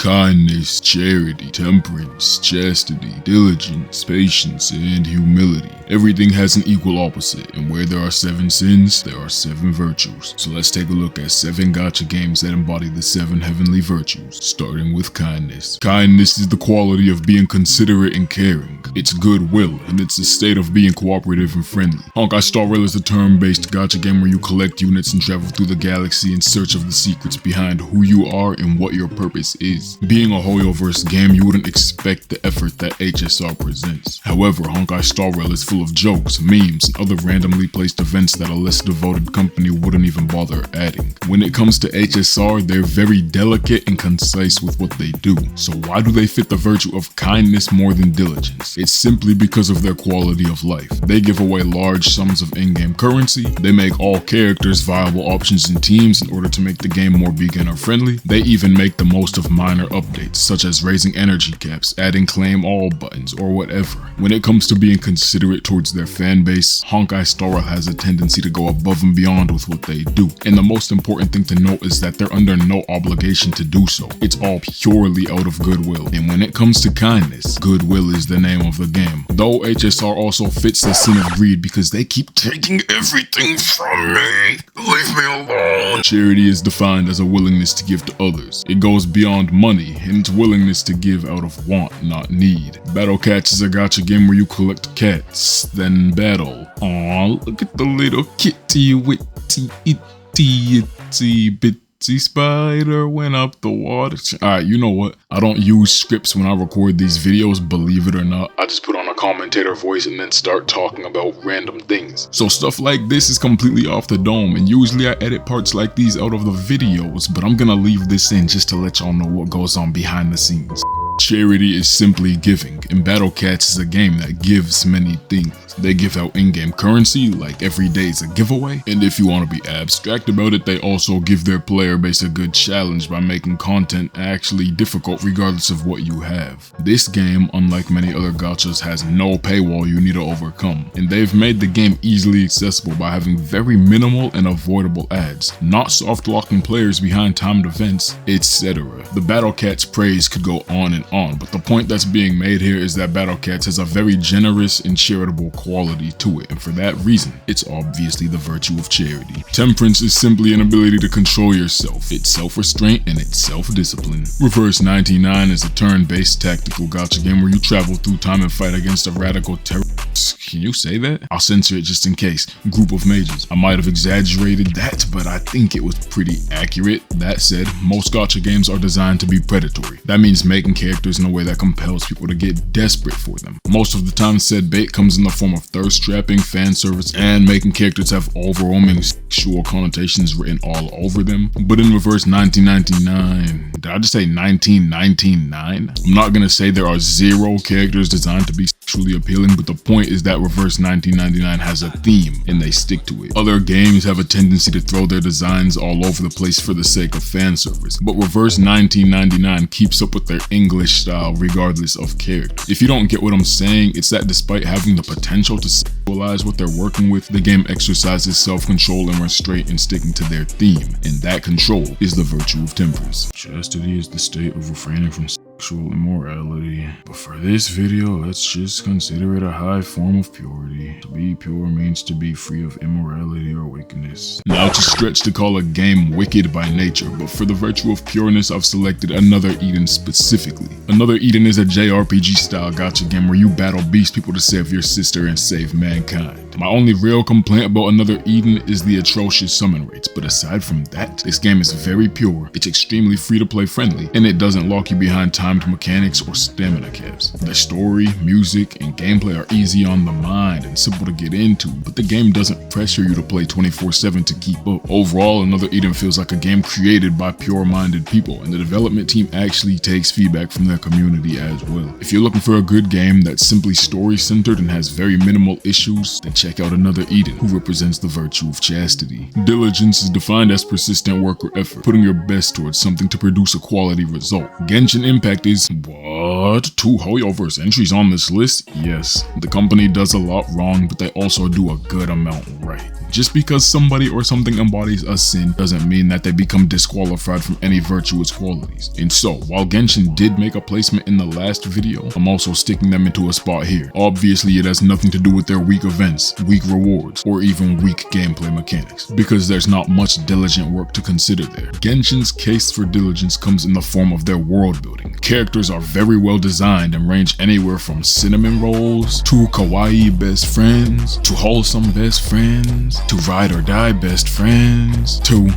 kindness, charity, temperance, chastity, diligence, patience, and humility. Everything has an equal opposite, and where there are 7 sins, there are 7 virtues. So let's take a look at 7 gacha games that embody the 7 heavenly virtues, starting with kindness. Kindness is the quality of being considerate and caring. It's goodwill, and it's a state of being cooperative and friendly. Honkai Star Rail is a turn-based gacha game where you collect units and travel through the galaxy in search of the secrets behind who you are and what your purpose is. Being a Hoyoverse game, you wouldn't expect the effort that HSR presents. However, Honkai Star Rail is full of jokes, memes, and other randomly placed events that a less devoted company wouldn't even bother adding. When it comes to HSR, they're very delicate and concise with what they do. So why do they fit the virtue of kindness more than diligence? It's simply because of their quality of life. They give away large sums of in-game currency, they make all characters viable options in teams in order to make the game more beginner friendly. They even make the most of minor updates, such as raising energy caps, adding claim all buttons, or whatever. When it comes to being considerate towards their fan base, Honkai Star Rail has a tendency to go above and beyond with what they do. And the most important thing to note is that they're under no obligation to do so. It's all purely out of goodwill. And when it comes to kindness, goodwill is the name of the game. Though HSR also fits the sin of greed because they keep taking everything from me. Leave me alone. Charity is defined as a willingness to give to others. It goes beyond money, and it's willingness to give out of want, not need. Battle Cats is a gacha game where you collect cats, then battle. Aw, look at the little kitty witty itty itsy bitsy spider went up the water. Alright, you know what? I don't use scripts when I record these videos, believe it or not. I just put on a commentator voice and then start talking about random things. So stuff like this is completely off the dome, and usually I edit parts like these out of the videos, but I'm gonna leave this in just to let y'all know what goes on behind the scenes. Charity is simply giving, and Battle Cats is a game that gives many things. They give out in-game currency, like every day is a giveaway, and if you want to be abstract about it, they also give their player base a good challenge by making content actually difficult regardless of what you have. This game, unlike many other gachas, has no paywall you need to overcome, and they've made the game easily accessible by having very minimal and avoidable ads, not soft-locking players behind timed events, etc. The Battle Cats praise could go on and on, but the point that's being made here is that Battle Cats has a very generous and charitable quality to it, and for that reason, it's obviously the virtue of charity. Temperance is simply an ability to control yourself. It's self-restraint and it's self-discipline. Reverse 99 is a turn-based tactical gacha game where you travel through time and fight against a radical terrorist. Can you say that? I'll censor it just in case. Group of mages. I might have exaggerated that, but I think it was pretty accurate. That said, most gacha games are designed to be predatory. That means making characters in a way that compels people to get desperate for them. Most of the time, said bait comes in the form of thirst-trapping, fan service, and making characters have overwhelming sexual connotations written all over them. But in Reverse 1999, did I just say 1999? I'm not gonna say there are 0 characters designed to be sexually appealing, but the point is that Reverse 1999 has a theme, and they stick to it. Other games have a tendency to throw their designs all over the place for the sake of fan service, but Reverse 1999 keeps up with their English style regardless of character. If you don't get what I'm saying, it's that despite having the potential to sexualize what they're working with, the game exercises self-control and restraint in sticking to their theme, and that control is the virtue of temperance. Chastity is the state of refraining from sexual immorality, but for this video, let's just consider it a high form of purity. To be pure means to be free of immorality or wickedness. Now it's a stretch to call a game wicked by nature, but for the virtue of pureness, I've selected Another Eden specifically. Another Eden is a JRPG style gacha game where you battle beast people to save your sister and save mankind. My only real complaint about Another Eden is the atrocious summon rates, but aside from that, this game is very pure, it's extremely free to play friendly, and it doesn't lock you behind timed mechanics or stamina caps. The story, music, and gameplay are easy on the mind and simple to get into, but the game doesn't pressure you to play 24/7 to keep up. Overall, Another Eden feels like a game created by pure-minded people, and the development team actually takes feedback from their community as well. If you're looking for a good game that's simply story-centered and has very minimal issues, then check out Another Eden, who represents the virtue of chastity. Diligence is defined as persistent work or effort, putting your best towards something to produce a quality result. Genshin Impact is, what? 2 Hoyoverse entries on this list? Yes, the company does a lot wrong, but they also do a good amount right. Just because somebody or something embodies a sin doesn't mean that they become disqualified from any virtuous qualities. And so, while Genshin did make a placement in the last video, I'm also sticking them into a spot here. Obviously, it has nothing to do with their weak events, weak rewards, or even weak gameplay mechanics, because there's not much diligent work to consider there. Genshin's case for diligence comes in the form of their world building. Characters are very well designed and range anywhere from cinnamon rolls, to kawaii best friends, to wholesome best friends, to ride or die best friends, to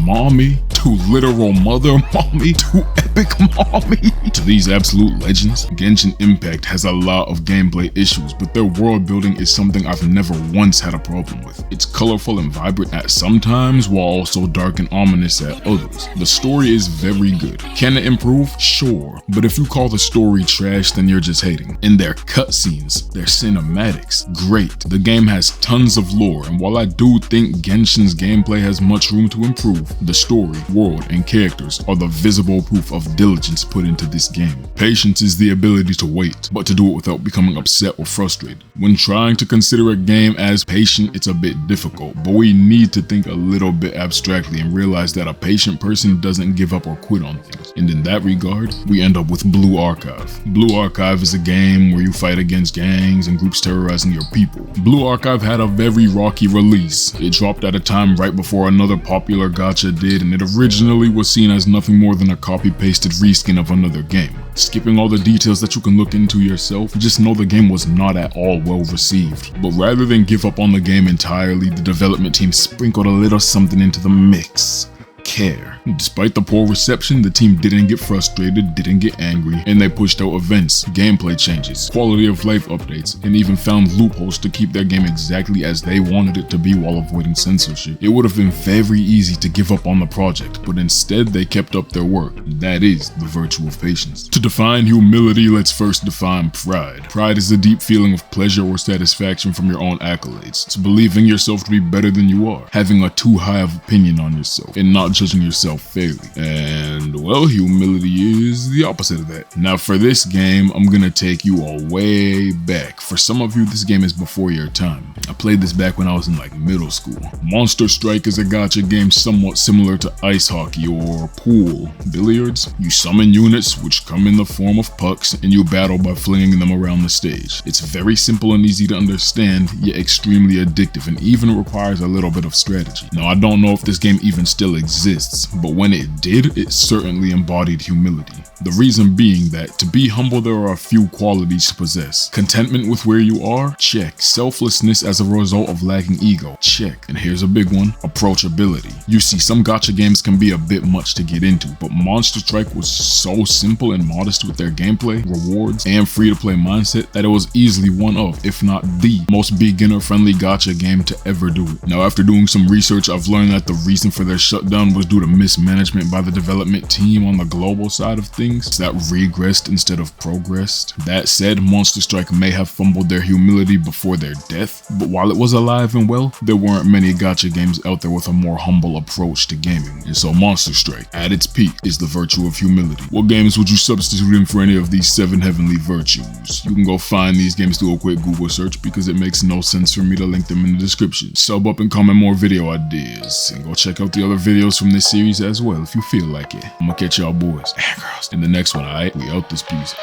mommy, to literal mother mommy, to epic mommy. To these absolute legends, Genshin Impact has a lot of gameplay issues, but their world building is something I've never once had a problem with. It's colorful and vibrant at some times, while also dark and ominous at others. The story is very good. Can it improve? Sure. But if you call the story trash, then you're just hating. In their cutscenes, their cinematics, great. The game has tons of lore, and while I do think Genshin's gameplay has much room to improve, the story, world, and characters are the visible proof of diligence put into this game. Patience is the ability to wait, but to do it without becoming upset or frustrated. When trying to consider a game as patient, it's a bit difficult, but we need to think a little bit abstractly and realize that a patient person doesn't give up or quit on things. And in that regard, we end up with Blue Archive. Blue Archive is a game where you fight against gangs and groups terrorizing your people. Blue Archive had a very rocky release. It dropped at a time right before another popular gacha did, and it originally was seen as nothing more than a copy-pasted reskin of another game. Skipping all the details that you can look into yourself, just know the game was not at all well received. But rather than give up on the game entirely, the development team sprinkled a little something into the mix. Care. Despite the poor reception, the team didn't get frustrated, didn't get angry, and they pushed out events, gameplay changes, quality of life updates, and even found loopholes to keep their game exactly as they wanted it to be while avoiding censorship. It would have been very easy to give up on the project, but instead they kept up their work. That is the virtue of patience. To define humility, let's first define pride. Pride is a deep feeling of pleasure or satisfaction from your own accolades. It's believing yourself to be better than you are, having a too high of opinion on yourself, and not judging yourself fairly. And well, humility is the opposite of that. Now for this game, I'm gonna take you all way back. For some of you, this game is before your time. I played this back when I was in like middle school. Monster Strike is a gacha game somewhat similar to ice hockey or pool billiards. You summon units which come in the form of pucks, and you battle by flinging them around the stage. It's very simple and easy to understand, yet extremely addictive, and even requires a little bit of strategy. Now I don't know if this game even still exists, but when it did, it certainly embodied humility. The reason being that to be humble, there are a few qualities to possess. Contentment with where you are? Check. Selflessness as a result of lacking ego? Check. And here's a big one, approachability. You see, some gacha games can be a bit much to get into, but Monster Strike was so simple and modest with their gameplay, rewards, and free-to-play mindset that it was easily one of, if not the, most beginner-friendly gacha game to ever do it. Now after doing some research, I've learned that the reason for their shutdown was due to mismanagement by the development team on the global side of things that regressed instead of progressed. That said, Monster Strike may have fumbled their humility before their death, but while it was alive and well, there weren't many gacha games out there with a more humble approach to gaming. And so Monster Strike, at its peak, is the virtue of humility. What games would you substitute in for any of these 7 heavenly virtues? You can go find these games through a quick Google search because it makes no sense for me to link them in the description. Sub up and comment more video ideas, and go check out the other videos from this series as well if you feel like it. I'm gonna catch y'all boys and girls in the next one, alright? We out this piece.